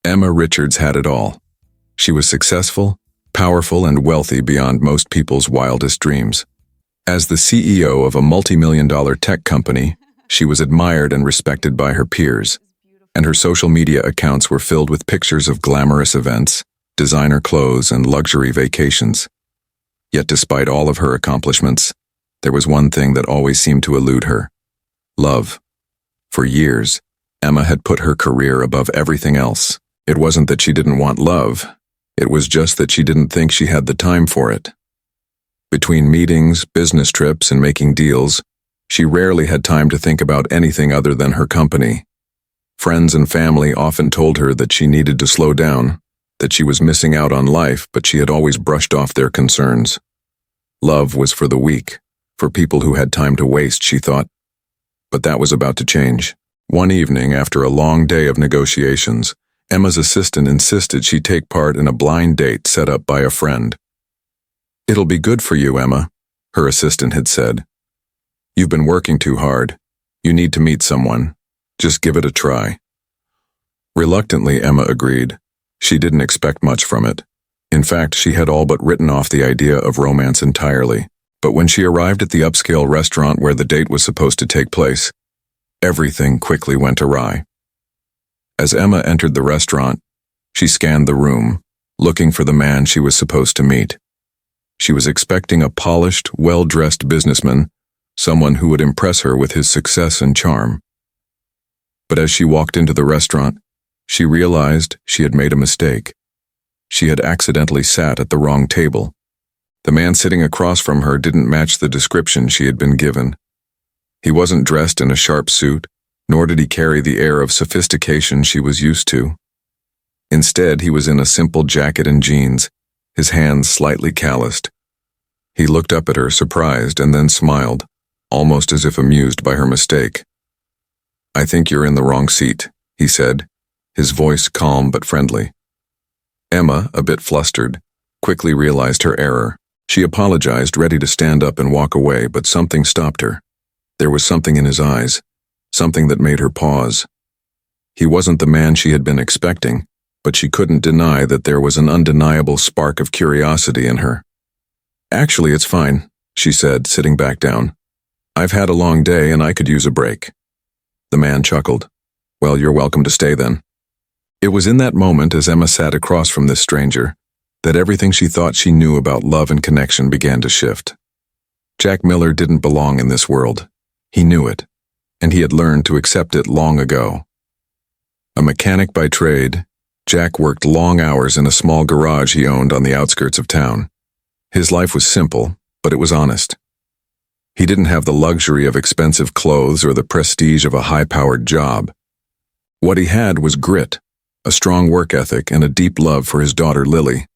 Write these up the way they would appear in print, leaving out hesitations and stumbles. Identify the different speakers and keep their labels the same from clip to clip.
Speaker 1: Emma Richards had it all. She was successful, powerful, and wealthy beyond most people's wildest dreams. As the CEO of a multi-million-dollar tech company, she was admired and respected by her peers, and her social media accounts were filled with pictures of glamorous events, designer clothes, and luxury vacations. Yet despite all of her accomplishments, there was one thing that always seemed to elude her: love. For years, Emma had put her career above everything else. It wasn't that she didn't want love. It was just that she didn't think she had the time for it. Between meetings, business trips, and making deals, she rarely had time to think about anything other than her company. Friends and family often told her that she needed to slow down, that she was missing out on life, but she had always brushed off their concerns. Love was for the weak, for people who had time to waste, she thought. But that was about to change. One evening, after a long day of negotiations, Emma's assistant insisted she take part in a blind date set up by a friend. "It'll be good for you, Emma," her assistant had said. "You've been working too hard. You need to meet someone. Just give it a try." Reluctantly, Emma agreed. She didn't expect much from it. In fact, she had all but written off the idea of romance entirely. But when she arrived at the upscale restaurant where the date was supposed to take place, everything quickly went awry. As Emma entered the restaurant, she scanned the room, looking for the man she was supposed to meet. She was expecting a polished, well-dressed businessman, someone who would impress her with his success and charm. But as she walked into the restaurant, she realized she had made a mistake. She had accidentally sat at the wrong table. The man sitting across from her didn't match the description she had been given. He wasn't dressed in a sharp suit, nor did he carry the air of sophistication she was used to. Instead, he was in a simple jacket and jeans, his hands slightly calloused. He looked up at her, surprised, and then smiled, almost as if amused by her mistake. "I think you're in the wrong seat," he said, his voice calm but friendly. Emma, a bit flustered, quickly realized her error. She apologized, ready to stand up and walk away, but something stopped her. There was something in his eyes, something that made her pause. He wasn't the man she had been expecting, but she couldn't deny that there was an undeniable spark of curiosity in her. "Actually, it's fine," she said, sitting back down. "I've had a long day and I could use a break." The man chuckled. "Well, you're welcome to stay then." It was in that moment, as Emma sat across from this stranger, that everything she thought she knew about love and connection began to shift. Jack Miller didn't belong in this world. He knew it, and he had learned to accept it long ago. A mechanic by trade, Jack worked long hours in a small garage he owned on the outskirts of town. His life was simple, but it was honest. He didn't have the luxury of expensive clothes or the prestige of a high-powered job. What he had was grit, a strong work ethic, and a deep love for his daughter Lily.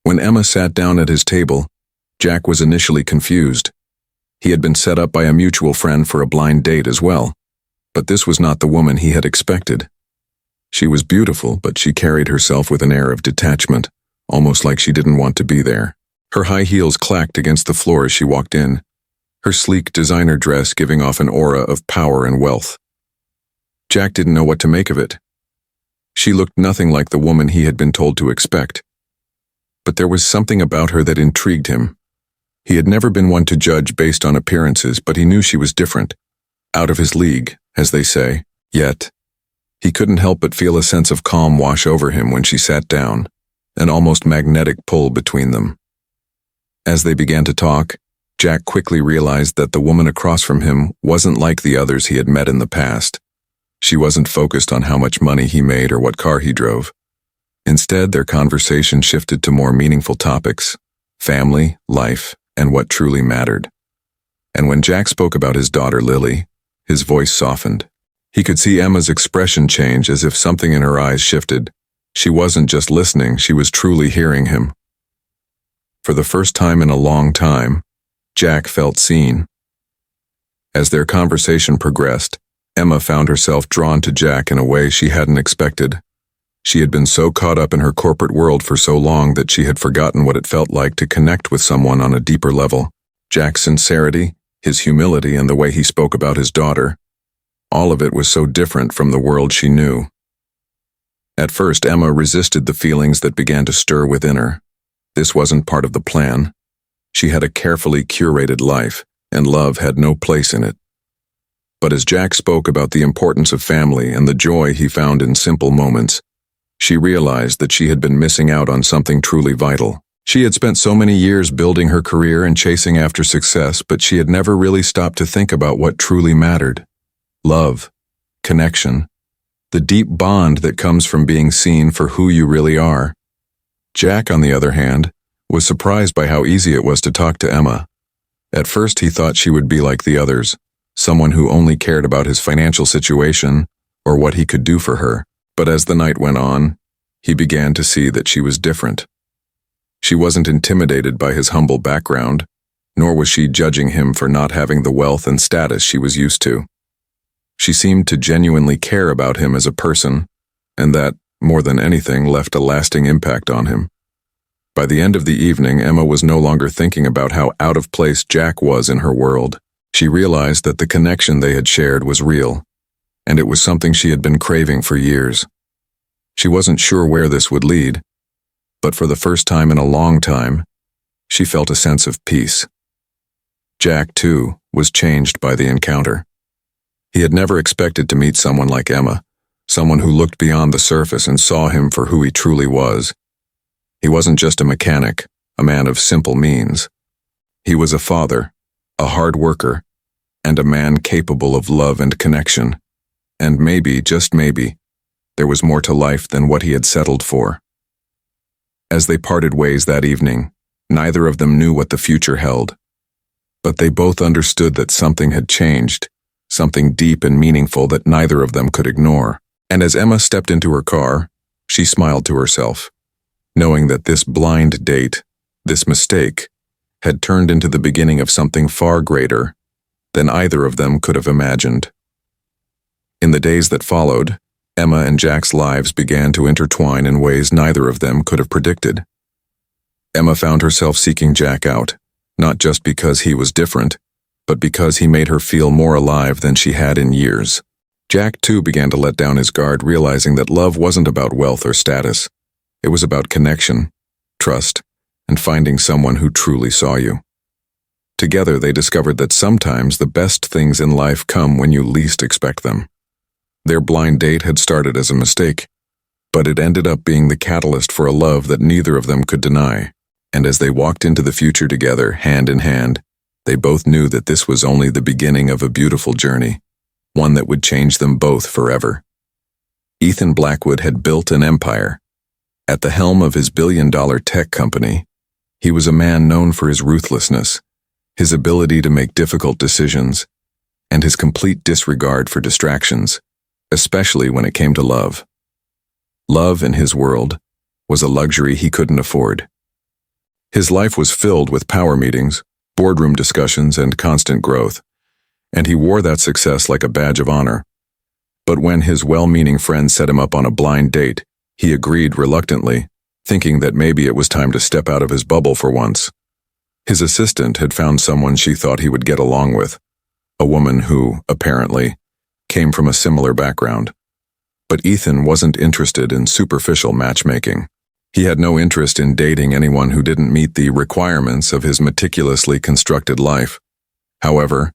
Speaker 1: When Emma sat down at his table, Jack was initially confused. He had been set up by a mutual friend for a blind date as well, but this was not the woman he had expected. She was beautiful, but she carried herself with an air of detachment, almost like she didn't want to be there. Her high heels clacked against the floor as she walked in, her sleek designer dress giving off an aura of power and wealth. Jack didn't know what to make of it. She looked nothing like the woman he had been told to expect. But there was something about her that intrigued him. He had never been one to judge based on appearances, but he knew she was different, out of his league, as they say. Yet, he couldn't help but feel a sense of calm wash over him when she sat down, an almost magnetic pull between them. As they began to talk, Jack quickly realized that the woman across from him wasn't like the others he had met in the past. She wasn't focused on how much money he made or what car he drove. Instead, their conversation shifted to more meaningful topics: family, life, and what truly mattered. And when Jack spoke about his daughter Lily, his voice softened. He could see Emma's expression change, as if something in her eyes shifted. She wasn't just listening, she was truly hearing him. For the first time in a long time, Jack felt seen. As their conversation progressed, Emma found herself drawn to Jack in a way she hadn't expected. She had been so caught up in her corporate world for so long that she had forgotten what it felt like to connect with someone on a deeper level. Jack's sincerity, his humility, and the way he spoke about his daughter, all of it was so different from the world she knew. At first, Emma resisted the feelings that began to stir within her. This wasn't part of the plan. She had a carefully curated life, and love had no place in it. But as Jack spoke about the importance of family and the joy he found in simple moments, she realized that she had been missing out on something truly vital. She had spent so many years building her career and chasing after success, but she had never really stopped to think about what truly mattered. Love, connection, the deep bond that comes from being seen for who you really are. Jack, on the other hand, was surprised by how easy it was to talk to Emma. At first he thought she would be like the others, someone who only cared about his financial situation or what he could do for her. But as the night went on, he began to see that she was different. She wasn't intimidated by his humble background, nor was she judging him for not having the wealth and status she was used to. She seemed to genuinely care about him as a person, and that, more than anything, left a lasting impact on him. By the end of the evening, Emma was no longer thinking about how out of place Jack was in her world. She realized that the connection they had shared was real, and it was something she had been craving for years. She wasn't sure where this would lead, but for the first time in a long time, she felt a sense of peace. Jack, too, was changed by the encounter. He had never expected to meet someone like Emma, someone who looked beyond the surface and saw him for who he truly was. He wasn't just a mechanic, a man of simple means. He was a father, a hard worker, and a man capable of love and connection. And maybe, just maybe, there was more to life than what he had settled for. As they parted ways that evening, neither of them knew what the future held. But they both understood that something had changed, something deep and meaningful that neither of them could ignore. And as Emma stepped into her car, she smiled to herself, knowing that this blind date, this mistake, had turned into the beginning of something far greater than either of them could have imagined. In the days that followed, Emma and Jack's lives began to intertwine in ways neither of them could have predicted. Emma found herself seeking Jack out, not just because he was different, but because he made her feel more alive than she had in years. Jack, too, began to let down his guard, realizing that love wasn't about wealth or status. It was about connection, trust, and finding someone who truly saw you. Together, they discovered that sometimes the best things in life come when you least expect them. Their blind date had started as a mistake, but it ended up being the catalyst for a love that neither of them could deny. And as they walked into the future together, hand in hand, they both knew that this was only the beginning of a beautiful journey, one that would change them both forever. Ethan Blackwood had built an empire. At the helm of his billion-dollar tech company, he was a man known for his ruthlessness, his ability to make difficult decisions, and his complete disregard for distractions, especially when it came to love. Love, in his world, was a luxury he couldn't afford. His life was filled with power meetings, boardroom discussions, and constant growth, and he wore that success like a badge of honor. But when his well-meaning friend set him up on a blind date, he agreed reluctantly, thinking that maybe it was time to step out of his bubble for once. His assistant had found someone she thought he would get along with, a woman who, apparently, came from a similar background. But Ethan wasn't interested in superficial matchmaking. He had no interest in dating anyone who didn't meet the requirements of his meticulously constructed life. However,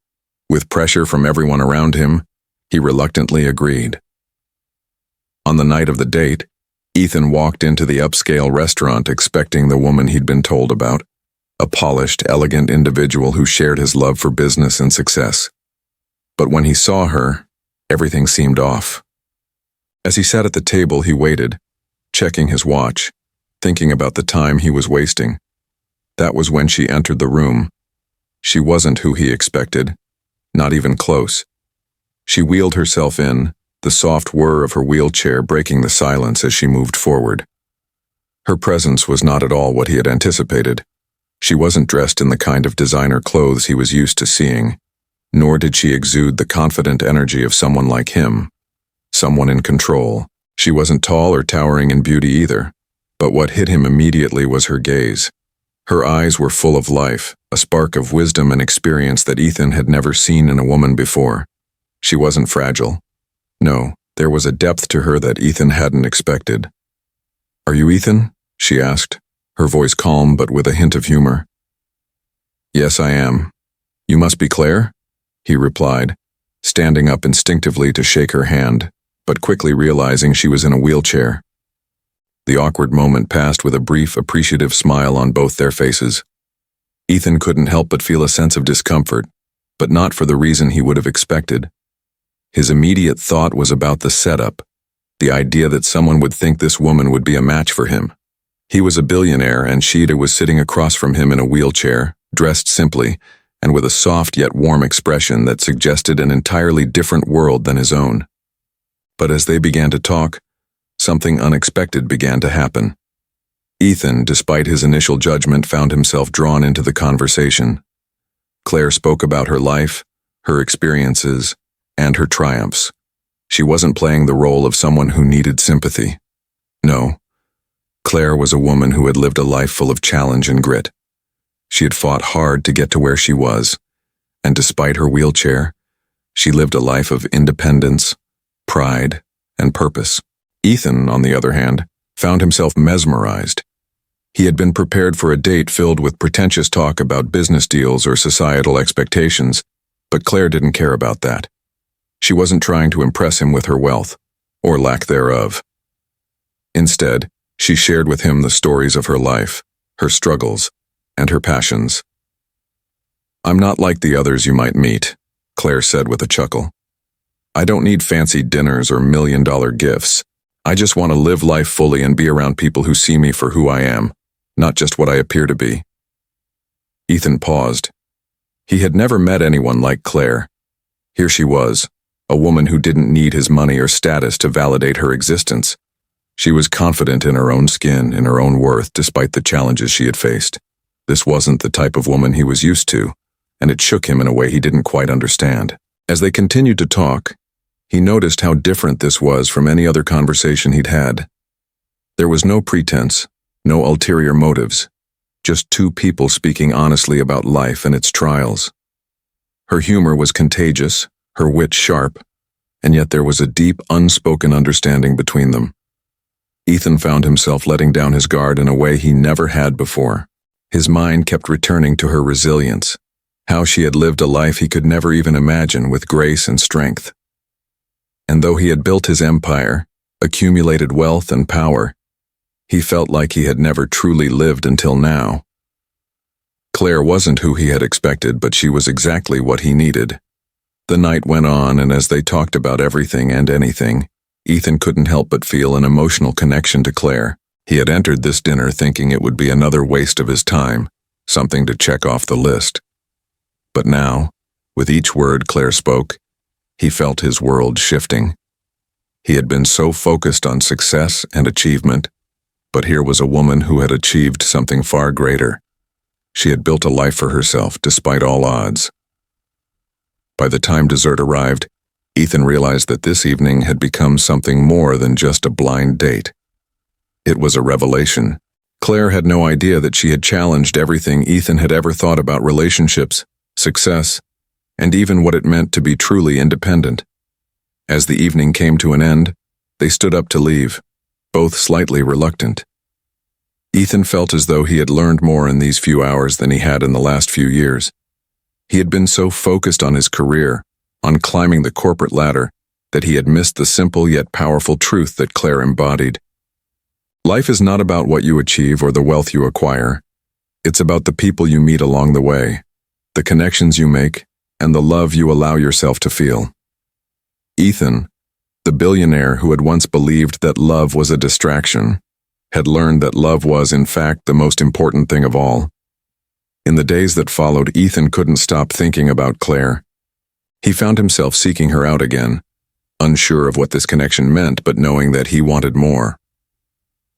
Speaker 1: with pressure from everyone around him, he reluctantly agreed. On the night of the date, Ethan walked into the upscale restaurant expecting the woman he'd been told about, a polished, elegant individual who shared his love for business and success. But when he saw her, everything seemed off. As he sat at the table, he waited, checking his watch, thinking about the time he was wasting. That was when she entered the room. She wasn't who he expected, not even close. She wheeled herself in, the soft whir of her wheelchair breaking the silence as she moved forward. Her presence was not at all what he had anticipated. She wasn't dressed in the kind of designer clothes he was used to seeing, nor did she exude the confident energy of someone like him, someone in control. She wasn't tall or towering in beauty either, but what hit him immediately was her gaze. Her eyes were full of life, a spark of wisdom and experience that Ethan had never seen in a woman before. She wasn't fragile. No, There was a depth to her that Ethan hadn't expected. "Are you Ethan?" she asked, her voice calm but with a hint of humor. "Yes, I am. You must be Claire?" he replied, standing up instinctively to shake her hand, but quickly realizing she was in a wheelchair. The awkward moment passed with a brief, appreciative smile on both their faces. Ethan couldn't help but feel a sense of discomfort, but not for the reason he would have expected. His immediate thought was about the setup, the idea that someone would think this woman would be a match for him. He was a billionaire, and Sheeta was sitting across from him in a wheelchair, dressed simply, and with a soft yet warm expression that suggested an entirely different world than his own. But as they began to talk, something unexpected began to happen. Ethan, despite his initial judgment, found himself drawn into the conversation. Claire spoke about her life, her experiences, and her triumphs. She wasn't playing the role of someone who needed sympathy. No, Claire was a woman who had lived a life full of challenge and grit. She had fought hard to get to where she was, and despite her wheelchair, she lived a life of independence, pride, and purpose. Ethan, on the other hand, found himself mesmerized. He had been prepared for a date filled with pretentious talk about business deals or societal expectations, but Claire didn't care about that. She wasn't trying to impress him with her wealth, or lack thereof. Instead, she shared with him the stories of her life, her struggles, and her passions. "I'm not like the others you might meet," Claire said with a chuckle. "I don't need fancy dinners or million-dollar gifts. I just want to live life fully and be around people who see me for who I am, not just what I appear to be." Ethan paused. He had never met anyone like Claire. Here she was, a woman who didn't need his money or status to validate her existence. She was confident in her own skin, in her own worth, despite the challenges she had faced. This wasn't the type of woman he was used to, and it shook him in a way he didn't quite understand. As they continued to talk, he noticed how different this was from any other conversation he'd had. There was no pretense, no ulterior motives, just two people speaking honestly about life and its trials. Her humor was contagious, her wit sharp, and yet there was a deep, unspoken understanding between them. Ethan found himself letting down his guard in a way he never had before. His mind kept returning to her resilience, how she had lived a life he could never even imagine with grace and strength. And though he had built his empire, accumulated wealth and power, he felt like he had never truly lived until now. Claire wasn't who he had expected, but she was exactly what he needed. The night went on, and as they talked about everything and anything, Ethan couldn't help but feel an emotional connection to Claire. He had entered this dinner thinking it would be another waste of his time, something to check off the list. But now, with each word Claire spoke, he felt his world shifting. He had been so focused on success and achievement, but here was a woman who had achieved something far greater. She had built a life for herself despite all odds. By the time dessert arrived, Ethan realized that this evening had become something more than just a blind date. It was a revelation. Claire had no idea that she had challenged everything Ethan had ever thought about relationships, success, and even what it meant to be truly independent. As the evening came to an end, they stood up to leave, both slightly reluctant. Ethan felt as though he had learned more in these few hours than he had in the last few years. He had been so focused on his career, on climbing the corporate ladder, that he had missed the simple yet powerful truth that Claire embodied. Life is not about what you achieve or the wealth you acquire. It's about the people you meet along the way, the connections you make, and the love you allow yourself to feel. Ethan, the billionaire who had once believed that love was a distraction, had learned that love was, in fact, the most important thing of all. In the days that followed, Ethan couldn't stop thinking about Claire. He found himself seeking her out again, unsure of what this connection meant, but knowing that he wanted more.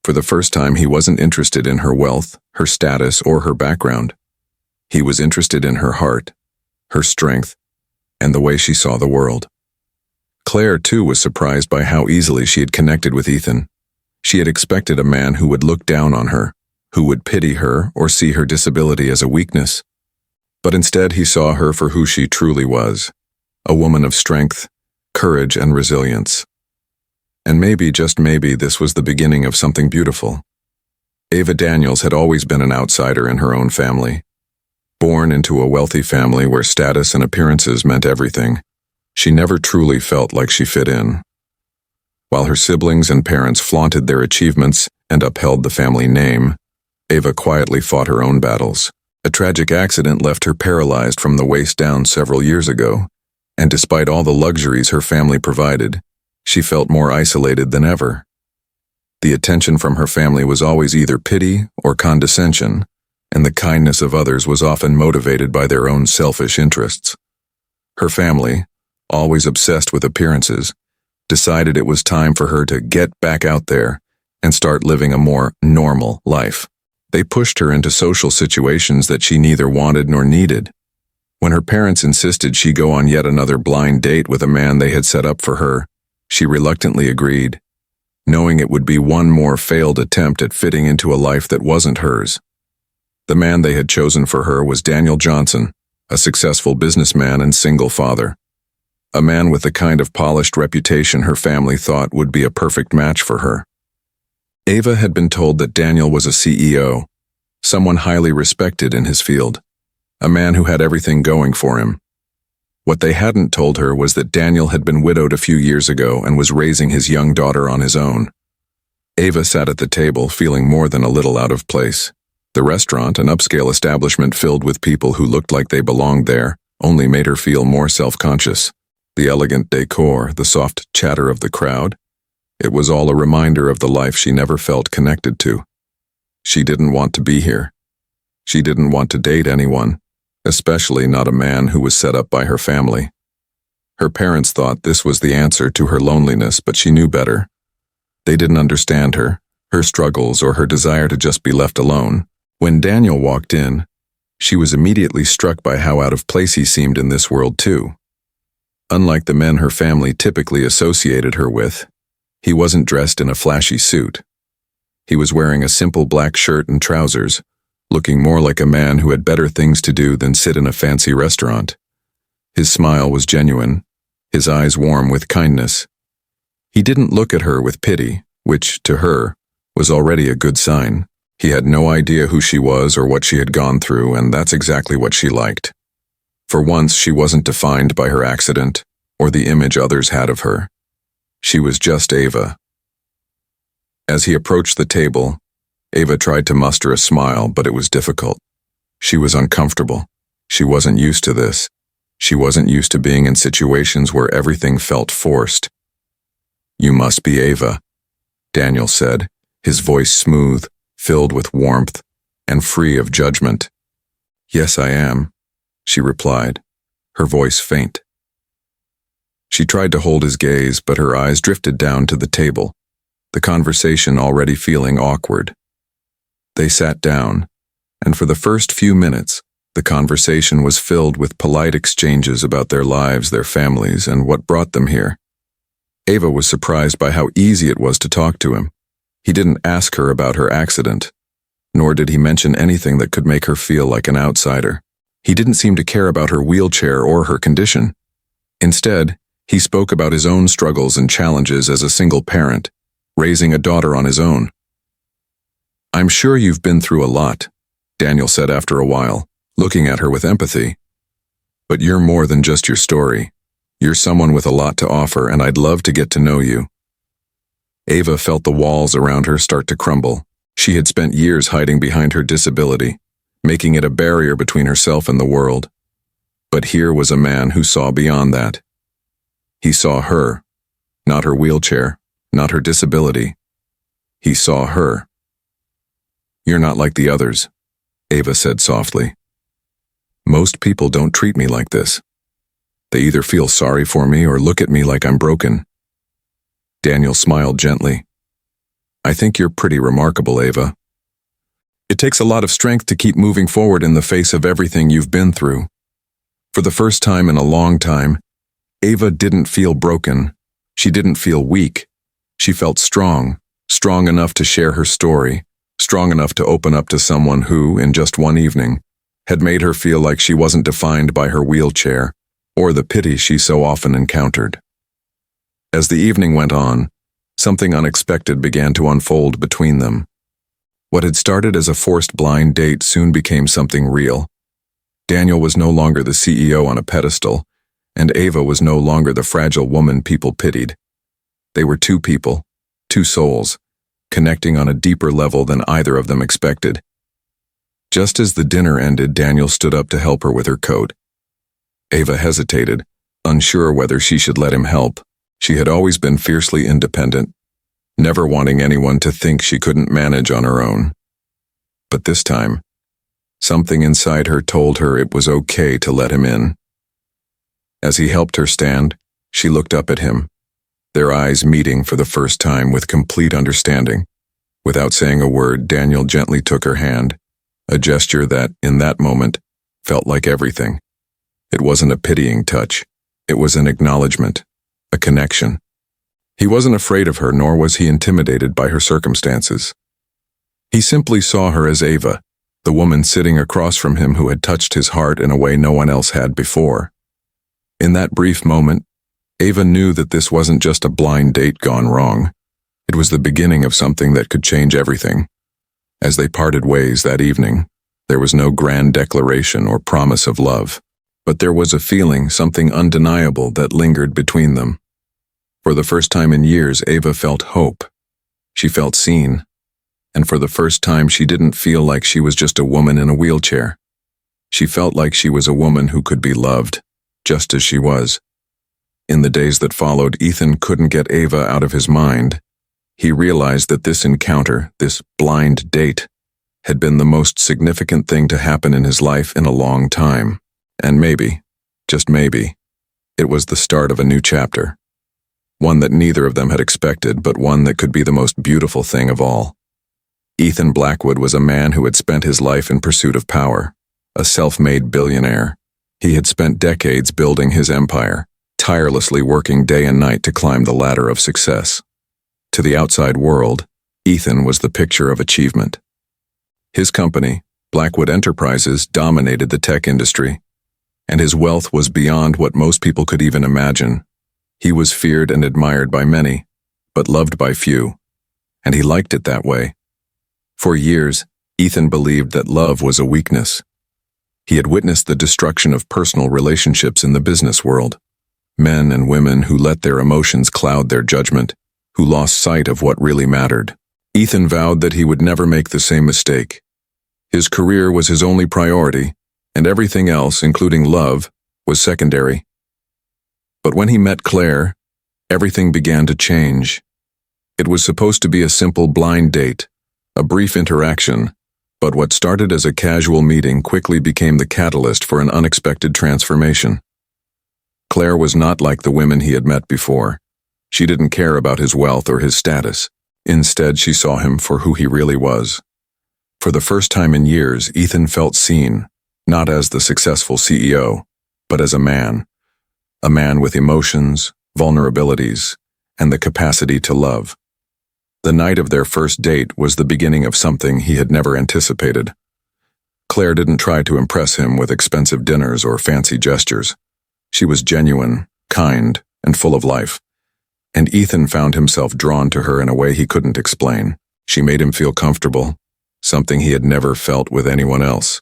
Speaker 1: For the first time, he wasn't interested in her wealth, her status, or her background. He was interested in her heart, her strength, and the way she saw the world. Claire, too, was surprised by how easily she had connected with Ethan. She had expected a man who would look down on her, who would pity her or see her disability as a weakness. But instead, he saw her for who she truly was, a woman of strength, courage, and resilience. And maybe, just maybe, this was the beginning of something beautiful. Ava Daniels had always been an outsider in her own family. Born into a wealthy family where status and appearances meant everything, she never truly felt like she fit in. While her siblings and parents flaunted their achievements and upheld the family name, Ava quietly fought her own battles. A tragic accident left her paralyzed from the waist down several years ago, and despite all the luxuries her family provided, she felt more isolated than ever. The attention from her family was always either pity or condescension, and the kindness of others was often motivated by their own selfish interests. Her family, always obsessed with appearances, decided it was time for her to get back out there and start living a more normal life. They pushed her into social situations that she neither wanted nor needed. When her parents insisted she go on yet another blind date with a man they had set up for her, she reluctantly agreed, knowing it would be one more failed attempt at fitting into a life that wasn't hers. The man they had chosen for her was Daniel Johnson, a successful businessman and single father. A man with the kind of polished reputation her family thought would be a perfect match for her. Ava had been told that Daniel was a CEO, someone highly respected in his field, a man who had everything going for him. What they hadn't told her was that Daniel had been widowed a few years ago and was raising his young daughter on his own. Ava sat at the table feeling more than a little out of place. The restaurant, an upscale establishment filled with people who looked like they belonged there, only made her feel more self-conscious. The elegant decor, the soft chatter of the crowd, it was all a reminder of the life she never felt connected to. She didn't want to be here. She didn't want to date anyone, especially not a man who was set up by her family. Her parents thought this was the answer to her loneliness, but she knew better. They didn't understand her struggles, or her desire to just be left alone. When Daniel walked in, she was immediately struck by how out of place he seemed in this world too. Unlike the men her family typically associated her with, he wasn't dressed in a flashy suit. He was wearing a simple black shirt and trousers, looking more like a man who had better things to do than sit in a fancy restaurant. His smile was genuine, his eyes warm with kindness. He didn't look at her with pity, which, to her, was already a good sign. He had no idea who she was or what she had gone through, and that's exactly what she liked. For once, she wasn't defined by her accident or the image others had of her. She was just Ava. As he approached the table, Ava tried to muster a smile, but it was difficult. She was uncomfortable. She wasn't used to this. She wasn't used to being in situations where everything felt forced. "You must be Ava," Daniel said, his voice smooth, filled with warmth, and free of judgment. "Yes, I am," she replied, her voice faint. She tried to hold his gaze, but her eyes drifted down to the table, the conversation already feeling awkward. They sat down, and for the first few minutes, the conversation was filled with polite exchanges about their lives, their families, and what brought them here. Ava was surprised by how easy it was to talk to him. He didn't ask her about her accident, nor did he mention anything that could make her feel like an outsider. He didn't seem to care about her wheelchair or her condition. Instead, he spoke about his own struggles and challenges as a single parent, raising a daughter on his own. "I'm sure you've been through a lot," Daniel said after a while, looking at her with empathy. "But you're more than just your story. You're someone with a lot to offer, and I'd love to get to know you." Ava felt the walls around her start to crumble. She had spent years hiding behind her disability, making it a barrier between herself and the world. But here was a man who saw beyond that. He saw her, not her wheelchair, not her disability. He saw her. "You're not like the others," Ava said softly. "Most people don't treat me like this. They either feel sorry for me or look at me like I'm broken." Daniel smiled gently. "I think you're pretty remarkable, Ava. It takes a lot of strength to keep moving forward in the face of everything you've been through." For the first time in a long time, Ava didn't feel broken. She didn't feel weak. She felt strong, strong enough to share her story, strong enough to open up to someone who, in just one evening, had made her feel like she wasn't defined by her wheelchair or the pity she so often encountered. As the evening went on, Something unexpected began to unfold between them. What had started as a forced blind date soon became something real. Daniel was no longer the CEO on a pedestal, and Ava was no longer the fragile woman people pitied. They were two people, two souls, connecting on a deeper level than either of them expected. Just as the dinner ended, Daniel stood up to help her with her coat. Ava hesitated, unsure whether she should let him help. She had always been fiercely independent, never wanting anyone to think she couldn't manage on her own. But this time, something inside her told her it was okay to let him in. As he helped her stand, she looked up at him, their eyes meeting for the first time with complete understanding. Without saying a word, Daniel gently took her hand, a gesture that, in that moment, felt like everything. It wasn't a pitying touch. It was an acknowledgement, a connection. He wasn't afraid of her, nor was he intimidated by her circumstances. He simply saw her as Ava, the woman sitting across from him who had touched his heart in a way no one else had before. In that brief moment, Ava knew that this wasn't just a blind date gone wrong. It was the beginning of something that could change everything. As they parted ways that evening, there was no grand declaration or promise of love, but there was a feeling, something undeniable, that lingered between them. For the first time in years, Ava felt hope. She felt seen, and for the first time she didn't feel like she was just a woman in a wheelchair. She felt like she was a woman who could be loved, just as she was. In the days that followed, Ethan couldn't get Ava out of his mind. He realized that this encounter, this blind date, had been the most significant thing to happen in his life in a long time. And maybe, just maybe, it was the start of a new chapter. One that neither of them had expected, but one that could be the most beautiful thing of all. Ethan Blackwood was a man who had spent his life in pursuit of power, a self-made billionaire. He had spent decades building his empire, tirelessly working day and night to climb the ladder of success. To the outside world, Ethan was the picture of achievement. His company, Blackwood Enterprises, dominated the tech industry, and his wealth was beyond what most people could even imagine. He was feared and admired by many, but loved by few, and he liked it that way. For years, Ethan believed that love was a weakness. He had witnessed the destruction of personal relationships in the business world. Men and women who let their emotions cloud their judgment, who lost sight of what really mattered. Ethan vowed that he would never make the same mistake. His career was his only priority, and everything else, including love, was secondary. But when he met Claire, everything began to change. It was supposed to be a simple blind date, a brief interaction, but what started as a casual meeting quickly became the catalyst for an unexpected transformation. Claire was not like the women he had met before. She didn't care about his wealth or his status. Instead, she saw him for who he really was. For the first time in years, Ethan felt seen, not as the successful CEO, but as a man with emotions, vulnerabilities, and the capacity to love. The night of their first date was the beginning of something he had never anticipated. Claire didn't try to impress him with expensive dinners or fancy gestures. She was genuine, kind, and full of life. And Ethan found himself drawn to her in a way he couldn't explain. She made him feel comfortable, something he had never felt with anyone else.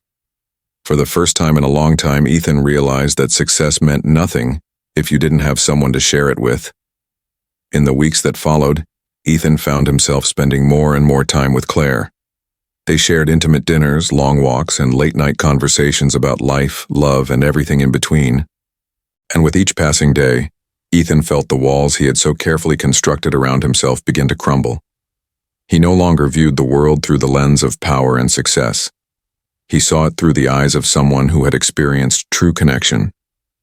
Speaker 1: For the first time in a long time, Ethan realized that success meant nothing if you didn't have someone to share it with. In the weeks that followed, Ethan found himself spending more and more time with Claire. They shared intimate dinners, long walks, and late-night conversations about life, love, and everything in between. And with each passing day, Ethan felt the walls he had so carefully constructed around himself begin to crumble. He no longer viewed the world through the lens of power and success. He saw it through the eyes of someone who had experienced true connection,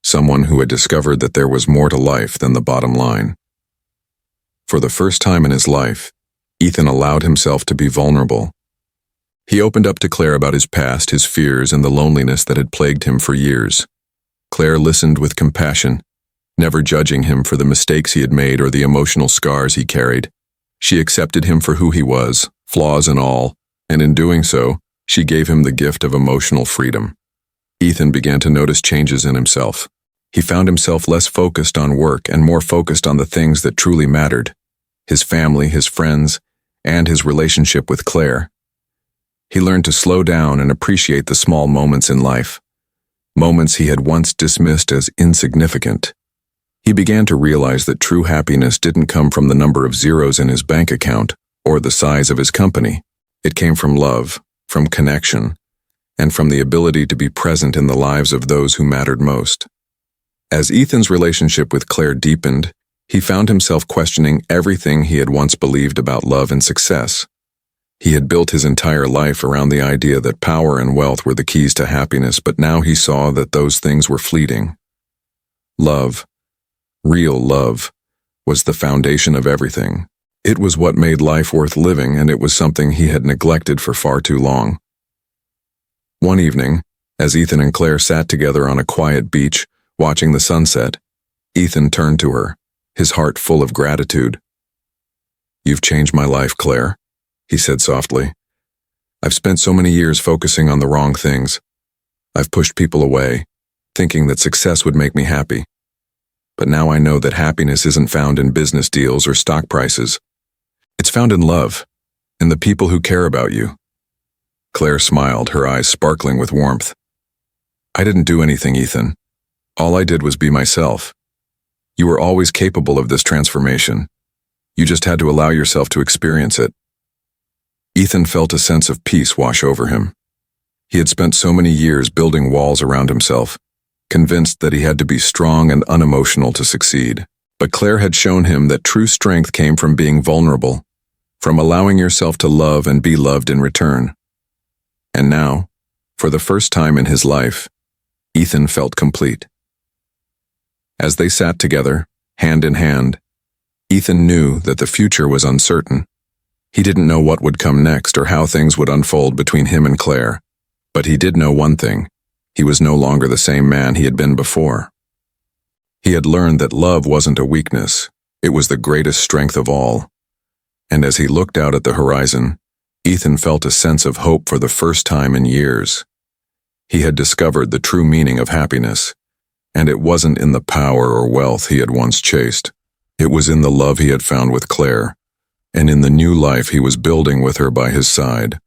Speaker 1: someone who had discovered that there was more to life than the bottom line. For the first time in his life, Ethan allowed himself to be vulnerable. He opened up to Claire about his past, his fears, and the loneliness that had plagued him for years. Claire listened with compassion, never judging him for the mistakes he had made or the emotional scars he carried. She accepted him for who he was, flaws and all, and in doing so, she gave him the gift of emotional freedom. Ethan began to notice changes in himself. He found himself less focused on work and more focused on the things that truly mattered. his family, his friends, and his relationship with Claire. He learned to slow down and appreciate the small moments in life, moments he had once dismissed as insignificant. He began to realize that true happiness didn't come from the number of zeros in his bank account or the size of his company. It came from love, from connection, and from the ability to be present in the lives of those who mattered most. As Ethan's relationship with Claire deepened, he found himself questioning everything he had once believed about love and success. He had built his entire life around the idea that power and wealth were the keys to happiness, but now he saw that those things were fleeting. Love, real love, was the foundation of everything. It was what made life worth living, and it was something he had neglected for far too long. One evening, as Ethan and Claire sat together on a quiet beach, watching the sunset, Ethan turned to her, his heart full of gratitude. "You've changed my life, Claire," he said softly. "I've spent so many years focusing on the wrong things. I've pushed people away, thinking that success would make me happy. But now I know that happiness isn't found in business deals or stock prices. It's found in love, in the people who care about you." Claire smiled, her eyes sparkling with warmth. "I didn't do anything, Ethan. All I did was be myself. You were always capable of this transformation. You just had to allow yourself to experience it." Ethan felt a sense of peace wash over him. He had spent so many years building walls around himself, convinced that he had to be strong and unemotional to succeed. But Claire had shown him that true strength came from being vulnerable, from allowing yourself to love and be loved in return. And now, for the first time in his life, Ethan felt complete. As they sat together, hand in hand, Ethan knew that the future was uncertain. He didn't know what would come next or how things would unfold between him and Claire, but he did know one thing: he was no longer the same man he had been before. He had learned that love wasn't a weakness, it was the greatest strength of all. And as he looked out at the horizon, Ethan felt a sense of hope for the first time in years. He had discovered the true meaning of happiness, and it wasn't in the power or wealth he had once chased. It was in the love he had found with Claire, and in the new life he was building with her by his side.